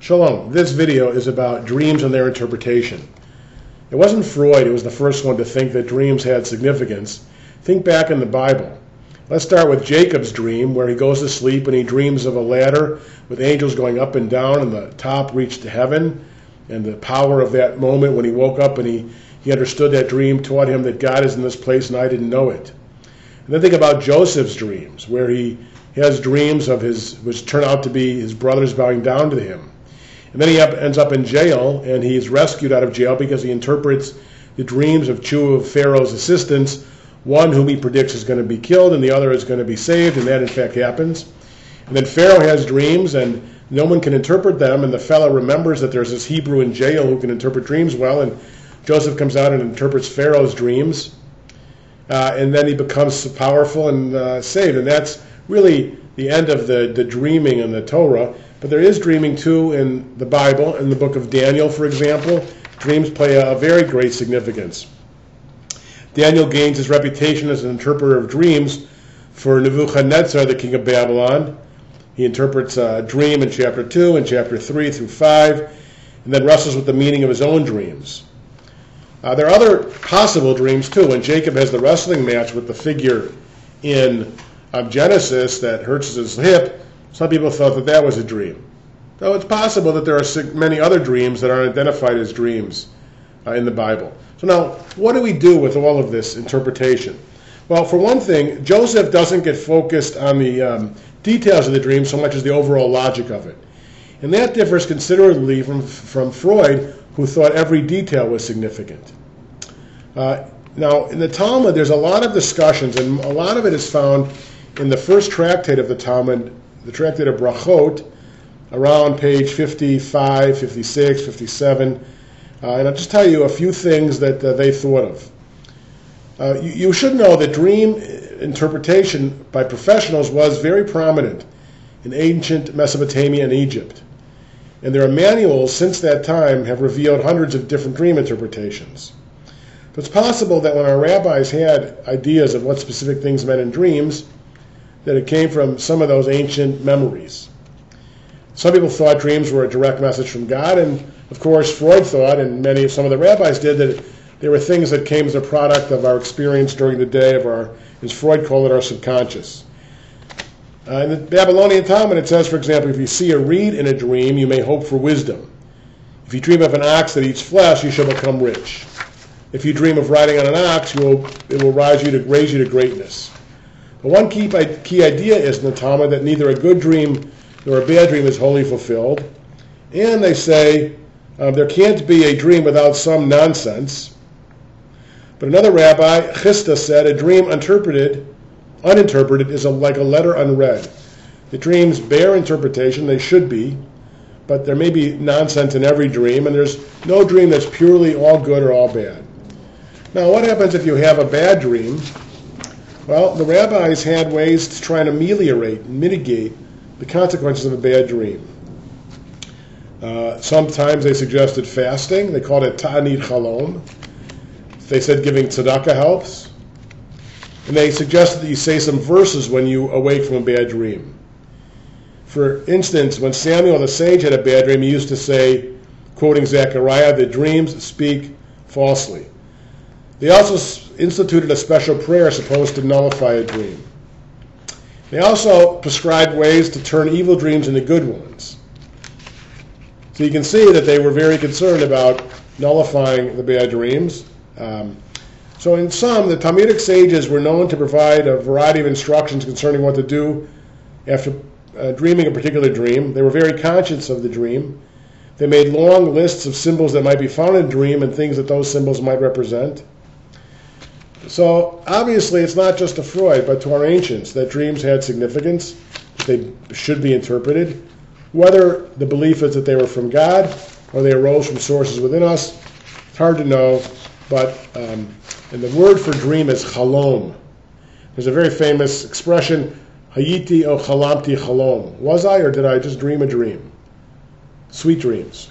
Shalom. This video is about dreams and their interpretation. It wasn't Freud who was the first one to think that dreams had significance. Think back in the Bible. Let's start with Jacob's dream, where he goes to sleep and he dreams of a ladder with angels going up and down, and the top reached to heaven. And the power of that moment when he woke up and he understood that dream taught him that God is in this place and I didn't know it. And then think about Joseph's dreams, where he has dreams of which turn out to be his brothers bowing down to him. And then he ends up in jail, and he's rescued out of jail because he interprets the dreams of two of Pharaoh's assistants, one whom he predicts is going to be killed and the other is going to be saved, and that in fact happens. And then Pharaoh has dreams, and no one can interpret them, and the fellow remembers that there's this Hebrew in jail who can interpret dreams well, and Joseph comes out and interprets Pharaoh's dreams, and then he becomes powerful and saved. And that's really the end of the dreaming in the Torah. But there is dreaming too in the Bible. In the book of Daniel, for example, dreams play a very great significance. Daniel gains his reputation as an interpreter of dreams for Nebuchadnezzar, the king of Babylon. He interprets a dream in chapter 2 and chapter 3 through 5, and then wrestles with the meaning of his own dreams. There are other possible dreams too. When Jacob has the wrestling match with the figure in Genesis that hurts his hip, some people thought that that was a dream. So it's possible that there are many other dreams that aren't identified as dreams in the Bible. So now, what do we do with all of this interpretation? Well, for one thing, Joseph doesn't get focused on the details of the dream so much as the overall logic of it. And that differs considerably from Freud, who thought every detail was significant. Now, in the Talmud, there's a lot of discussions, and a lot of it is found in the first tractate of the Talmud, the tractate of Brachot, around page 55, 56, 57. And I'll just tell you a few things that they thought of. You should know that dream interpretation by professionals was very prominent in ancient Mesopotamia and Egypt. And their manuals since that time have revealed hundreds of different dream interpretations. But it's possible that when our rabbis had ideas of what specific things meant in dreams, that it came from some of those ancient memories. Some people thought dreams were a direct message from God, and of course Freud thought, and some of the rabbis did, that they were things that came as a product of our experience during the day, as Freud called it, our subconscious. In the Babylonian Talmud it says, for example, if you see a reed in a dream, you may hope for wisdom. If you dream of an ox that eats flesh, you shall become rich. If you dream of riding on an ox, it will raise you to greatness. But one key idea is in the Talmud that neither a good dream nor a bad dream is wholly fulfilled. And they say there can't be a dream without some nonsense. But another rabbi, Chisda, said a dream uninterpreted is like a letter unread. The dreams bear interpretation, they should be, but there may be nonsense in every dream, and there's no dream that's purely all good or all bad. Now, what happens if you have a bad dream? Well, the rabbis had ways to try and ameliorate and mitigate the consequences of a bad dream. Sometimes they suggested fasting. They called it ta'anit chalom. They said giving tzedakah helps. And they suggested that you say some verses when you awake from a bad dream. For instance, when Samuel the sage had a bad dream, he used to say, quoting Zechariah, "The dreams speak falsely." They also instituted a special prayer supposed to nullify a dream. They also prescribed ways to turn evil dreams into good ones. So you can see that they were very concerned about nullifying the bad dreams. So in sum, the Talmudic sages were known to provide a variety of instructions concerning what to do after dreaming a particular dream. They were very conscious of the dream. They made long lists of symbols that might be found in a dream and things that those symbols might represent. So obviously it's not just to Freud, but to our ancients, that dreams had significance, that they should be interpreted. Whether the belief is that they were from God or they arose from sources within us, it's hard to know, but and the word for dream is chalom. There's a very famous expression, hayiti o chalamti chalom. Was I, or did I just dream a dream? Sweet dreams.